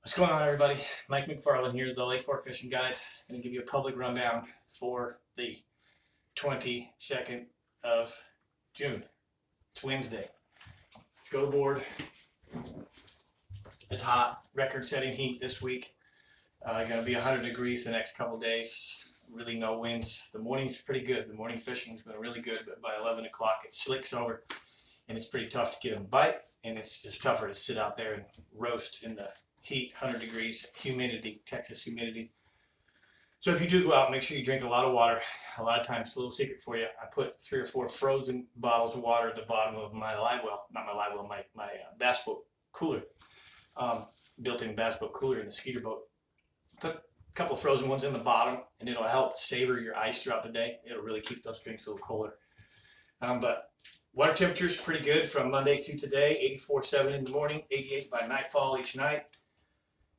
What's going on, everybody? Mike McFarland here, the Lake Fork Fishing Guide. I'm going to give you a public rundown for the 22nd of June. It's Wednesday. Let's go aboard. It's hot, record-setting heat this week. Going to be 100 degrees the next couple days. Really no winds. The morning's pretty good. The morning fishing's been really good, but by 11 o'clock it slicks over, and it's pretty tough to get them bite, and it's just tougher to sit out there and roast in the heat, 100 degrees, humidity, Texas humidity. So if you do go out, make sure you drink a lot of water. A lot of times, a little secret for you, I put 3 or 4 frozen bottles of water at the bottom of my live well, not my live well, my bass boat cooler, built-in bass boat cooler in the skeeter boat. Put a couple of frozen ones in the bottom, and it'll help savor your ice throughout the day. It'll really keep those drinks a little colder. But water temperature is pretty good from Monday to today. 84.7 in the morning, 88 by nightfall each night.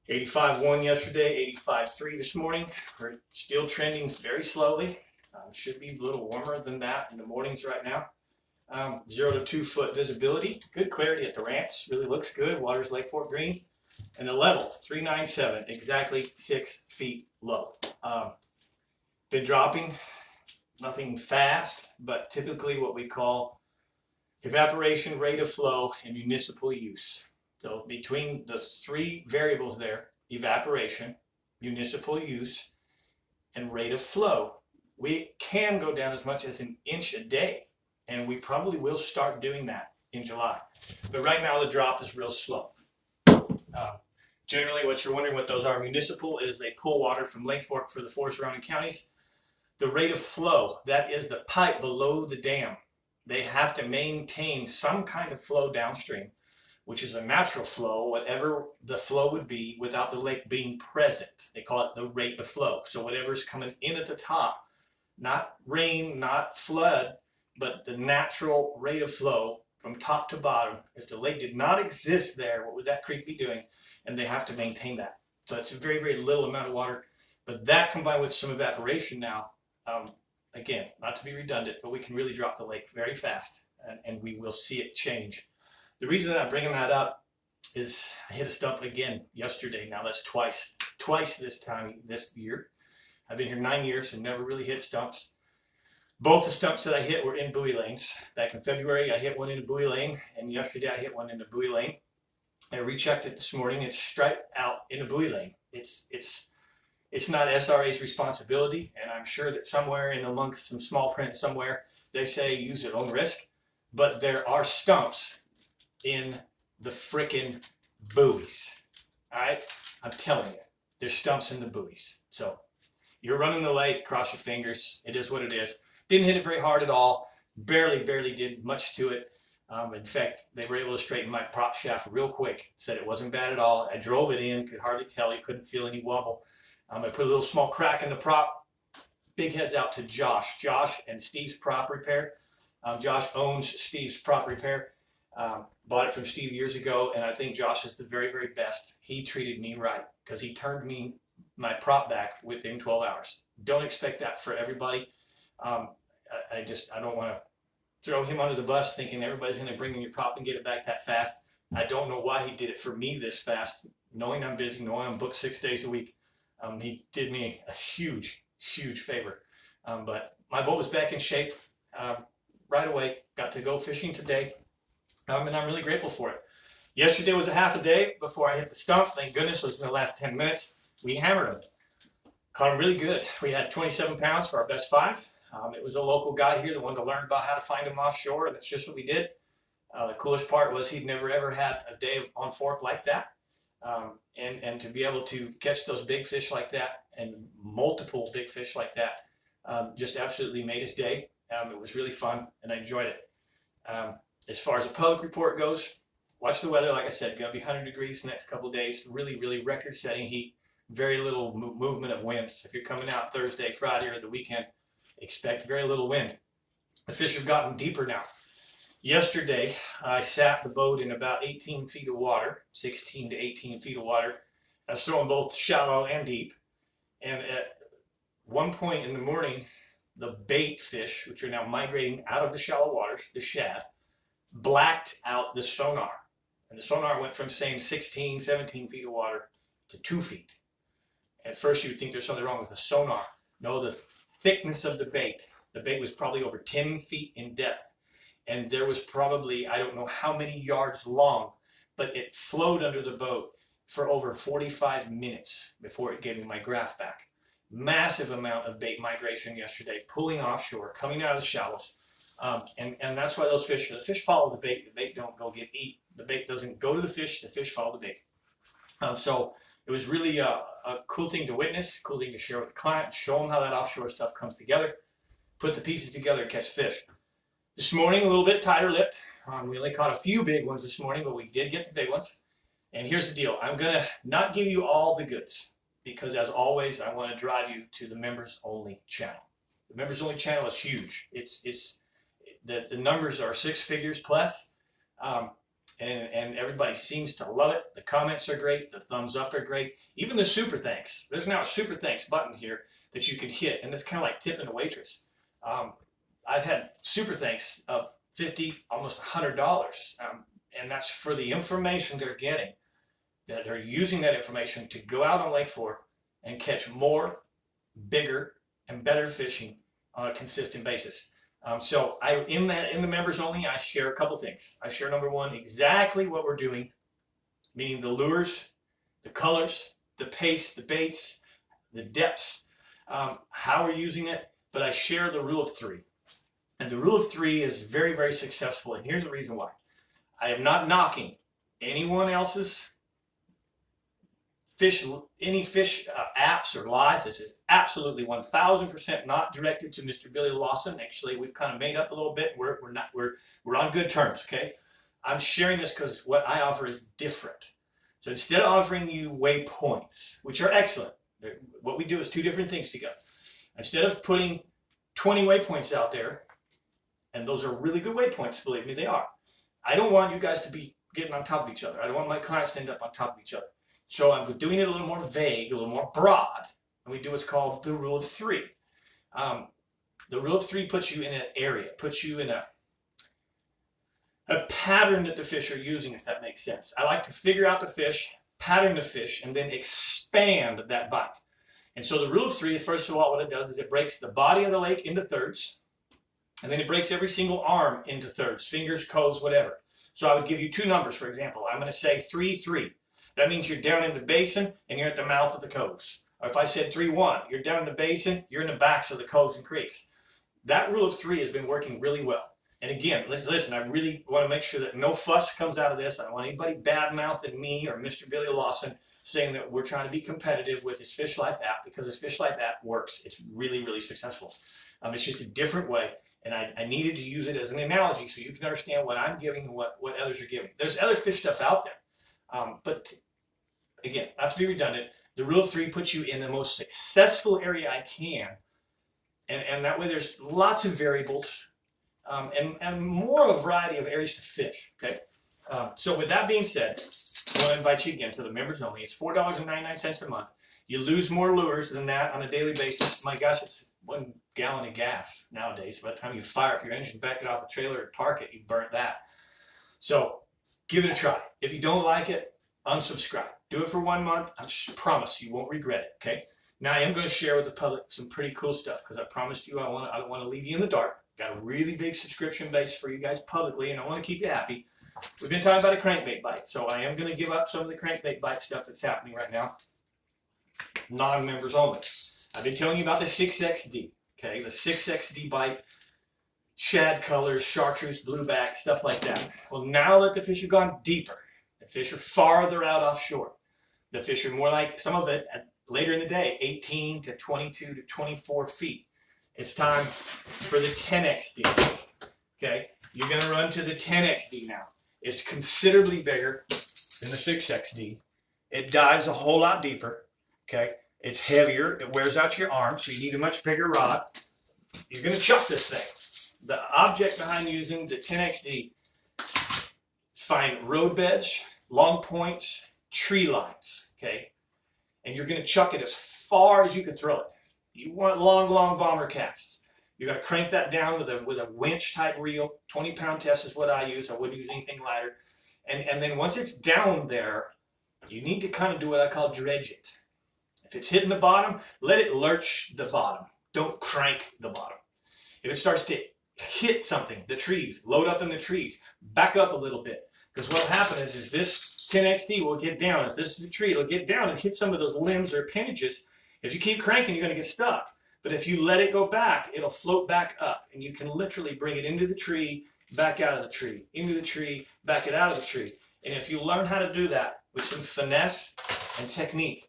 85.1 yesterday, 85.3 this morning. We're still trending very slowly. Should be a little warmer than that in the mornings right now. 0 to 2 foot visibility. Good clarity at the ramps. Really looks good. Water's Lake Fork green. And the level, 397, exactly 6 feet low. Been dropping. Nothing fast, but typically what we call evaporation, rate of flow, and municipal use. So between the 3 variables there, evaporation, municipal use, and rate of flow, we can go down as much as 1 inch a day, and we probably will start doing that in July. But right now the drop is real slow. Generally, what you're wondering what those are, municipal is they pull water from Lake Fork for the 4 surrounding counties. The rate of flow, that is the pipe below the dam. They have to maintain some kind of flow downstream, which is a natural flow, whatever the flow would be without the lake being present. They call it the rate of flow. So whatever's coming in at the top, not rain, not flood, but the natural rate of flow from top to bottom. If the lake did not exist there, what would that creek be doing? And they have to maintain that. So it's a very, very little amount of water. But that combined with some evaporation now, again, not to be redundant, but we can really drop the lake very fast, and we will see it change. The reason that I'm bringing that up is I hit a stump again yesterday. Now that's twice this year. I've been here 9 years and never really hit stumps. Both the stumps that I hit were in buoy lanes. Back in February, I hit one in a buoy lane, and yesterday I hit one in a buoy lane. I rechecked it this morning. It's striped out in a buoy lane. It's not SRA's responsibility, and I'm sure that somewhere in amongst some small print somewhere, they say use at own risk, but there are stumps in the frickin' buoys. All right, I'm telling you, there's stumps in the buoys. So you're running the lake, cross your fingers. It is what it is. Didn't hit it very hard at all. Barely did much to it. In fact, they were able to straighten my prop shaft real quick. Said it wasn't bad at all. I drove it in, could hardly tell. You couldn't feel any wobble. I put a little small crack in the prop. Big heads out to Josh. Josh and Steve's Prop Repair. Josh owns Steve's Prop Repair. Bought it from Steve years ago, and I think Josh is the very, very best. He treated me right because he turned my prop back within 12 hours. Don't expect that for everybody. I don't want to throw him under the bus thinking everybody's going to bring in your prop and get it back that fast. I don't know why he did it for me this fast, knowing I'm busy, knowing I'm booked 6 days a week. He did me a huge favor. But my boat was back in shape right away. Got to go fishing today, and I'm really grateful for it. Yesterday was a half a day before I hit the stump. Thank goodness it was in the last 10 minutes. We hammered him. Caught him really good. We had 27 pounds for our best 5. It was a local guy here that wanted to learn about how to find them offshore, and that's just what we did. The coolest part was he'd never ever had a day on fork like that. And to be able to catch those big fish like that and multiple big fish like that just absolutely made his day. It was really fun, and I enjoyed it. As far as a public report goes, watch the weather. Like I said, going to be 100 degrees the next couple of days. Really record-setting heat. Very little movement of wind. If you're coming out Thursday, Friday, or the weekend, expect very little wind. The fish have gotten deeper now. Yesterday, I sat the boat in about 18 feet of water, 16 to 18 feet of water. I was throwing both shallow and deep. And at one point in the morning, the bait fish, which are now migrating out of the shallow waters, the shad, blacked out the sonar. And the sonar went from saying 16, 17 feet of water to 2 feet. At first you would think there's something wrong with the sonar. No, the thickness of the bait. The bait was probably over 10 feet in depth. And there was probably, I don't know how many yards long, but it flowed under the boat for over 45 minutes before it gave me my graph back. Massive amount of bait migration yesterday, pulling offshore, coming out of the shallows. And that's why the fish follow the bait don't go get eat. The bait doesn't go to the fish follow the bait. So it was really a cool thing to witness, cool thing to share with the client, show them how that offshore stuff comes together, put the pieces together and catch fish. This morning, a little bit tighter lipped. We only caught a few big ones this morning, but we did get the big ones. And here's the deal. I'm going to not give you all the goods because, as always, I want to drive you to the members only channel. The members only channel is huge. The numbers are 6 figures plus, and everybody seems to love it. The comments are great. The thumbs up are great. Even the super thanks. There's now a super thanks button here that you can hit, and it's kind of like tipping a waitress. I've had super thanks of $50, almost $100, and that's for the information they're getting. That they're using that information to go out on Lake Fork and catch more, bigger, and better fishing on a consistent basis. So in the members only, I share a couple things. I share, number one, exactly what we're doing, meaning the lures, the colors, the pace, the baits, the depths, how we're using it. But I share the rule of 3. And the rule of 3 is very, very successful. And here's the reason why. I am not knocking anyone else's fish apps or live. This is absolutely 1000% not directed to Mr. Billy Lawson. Actually, we've kind of made up a little bit. We're on good terms, okay? I'm sharing this because what I offer is different. So instead of offering you waypoints, which are excellent, what we do is 2 different things together. Instead of putting 20 waypoints out there, and those are really good waypoints, believe me, they are. I don't want you guys to be getting on top of each other. I don't want my clients to end up on top of each other. So I'm doing it a little more vague, a little more broad, and we do what's called the rule of 3. The rule of 3 puts you in an area, puts you in a pattern that the fish are using, if that makes sense. I like to figure out the fish, pattern the fish, and then expand that bite. And so the rule of 3, first of all, what it does is it breaks the body of the lake into thirds, and then it breaks every single arm into thirds, fingers, coves, whatever. So I would give you 2 numbers, for example. I'm going to say 3-3. That means you're down in the basin and you're at the mouth of the coves. Or if I said 3-1, you're down in the basin, you're in the backs of the coves and creeks. That rule of 3 has been working really well. And again, listen, I really want to make sure that no fuss comes out of this. I don't want anybody bad-mouthing me or Mr. Billy Lawson saying that we're trying to be competitive with his Fish Life app, because his Fish Life app works. It's really, really successful. It's just a different way. And I needed to use it as an analogy so you can understand what I'm giving and what others are giving. There's other fish stuff out there. But again, not to be redundant, the rule of 3 puts you in the most successful area I can. And that way there's lots of variables and more of a variety of areas to fish. Okay. So with that being said, I want to invite you again to the members only. It's $4.99 a month. You lose more lures than that on a daily basis. My gosh, it's 1 gallon of gas nowadays. By the time you fire up your engine, back it off a trailer or park it, you burnt that. So give it a try. If you don't like it, unsubscribe. Do it for 1 month. I promise you won't regret it. Okay. Now I am going to share with the public some pretty cool stuff because I promised you I don't want to leave you in the dark. Got a really big subscription base for you guys publicly, and I want to keep you happy. We've been talking about a crankbait bite, so I am going to give up some of the crankbait bite stuff that's happening right now. Non-members only. I've been telling you about the 6XD. Okay, the 6XD bite, shad colors, chartreuse, blueback, stuff like that. Well, now that the fish have gone deeper, the fish are farther out offshore. The fish are more like, some of it later in the day, 18 to 22 to 24 feet. It's time for the 10XD. Okay, you're going to run to the 10XD now. It's considerably bigger than the 6XD. It dives a whole lot deeper. Okay, it's heavier. It wears out your arm, so you need a much bigger rod. You're going to chuck this thing. The object behind using the 10XD is find road beds, long points, tree lines. Okay, and you're going to chuck it as far as you can throw it. You want long bomber casts. You got to crank that down with a winch type reel. 20-pound test is what I use. I wouldn't use anything lighter. And then once it's down there, You need to kind of do what I call dredge it. If it's hitting the bottom, let it lurch the bottom. Don't crank the bottom. If it starts to hit something, the trees, load up in the trees, back up a little bit. Because what will happen is this 10XD will get down. If this is a tree, it'll get down and hit some of those limbs or appendages. If you keep cranking, you're going to get stuck. But if you let it go back, it'll float back up. And you can literally bring it into the tree, back out of the tree, into the tree, back it out of the tree. And if you learn how to do that with some finesse and technique,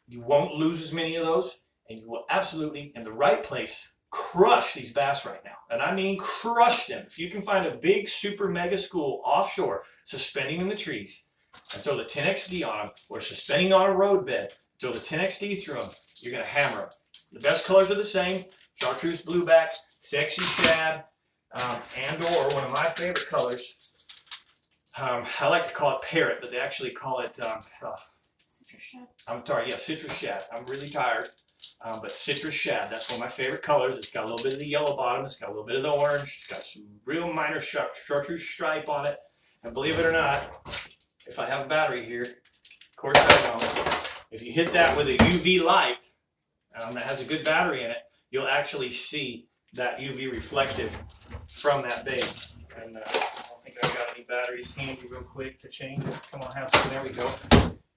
you won't lose as many of those, and you will absolutely, in the right place, crush these bass right now. And I mean crush them. If you can find a big, super mega school offshore, suspending in the trees, and throw the 10XD on them, or suspending on a roadbed, throw the 10XD through them, you're going to hammer them. The best colors are the same: chartreuse blueback, sexy shad, and or one of my favorite colors, I like to call it parrot, but they actually call it Citrus shad. I'm sorry, yeah, citrus shad. I'm really tired, but citrus shad, that's one of my favorite colors. It's got a little bit of the yellow bottom, it's got a little bit of the orange, it's got some real minor chartreuse stripe on it, and believe it or not, if I have a battery here, of course I don't, if you hit that with a UV light that has a good battery in it, you'll actually see that UV reflective from that base. And I don't think I've got any batteries handy real quick to change it. Come on, have some, there we go.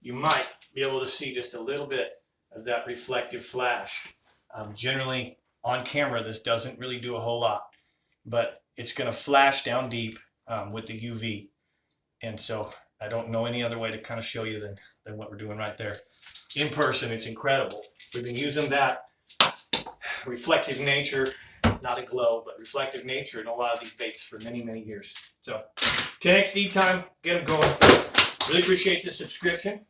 You might be able to see just a little bit of that reflective flash. Generally, on camera, this doesn't really do a whole lot, but it's going to flash down deep with the UV. And so I don't know any other way to kind of show you than what we're doing right there. In person, it's incredible. We've been using that reflective nature. It's not a glow, but reflective nature in a lot of these baits for many, many years. So 10XD time, get them going. Really appreciate the subscription.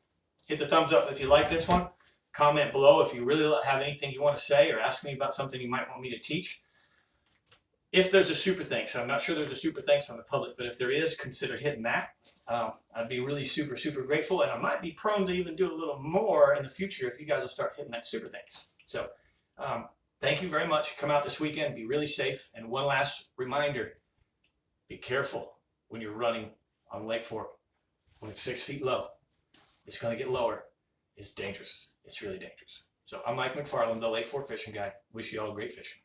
Hit the thumbs up if you like this one. Comment below if you really have anything you want to say or ask me about something you might want me to teach. If there's a super thanks, I'm not sure there's a super thanks on the public, but if there is, consider hitting that. I'd be really super, super grateful, and I might be prone to even do a little more in the future if you guys will start hitting that super thanks. So thank you very much. Come out this weekend, be really safe, and one last reminder, be careful when you're running on Lake Fork. When it's 6 feet low, it's going to get lower. It's dangerous. It's really dangerous. So I'm Mike McFarland, the Lake Fork Fishing Guy. Wish you all great fishing.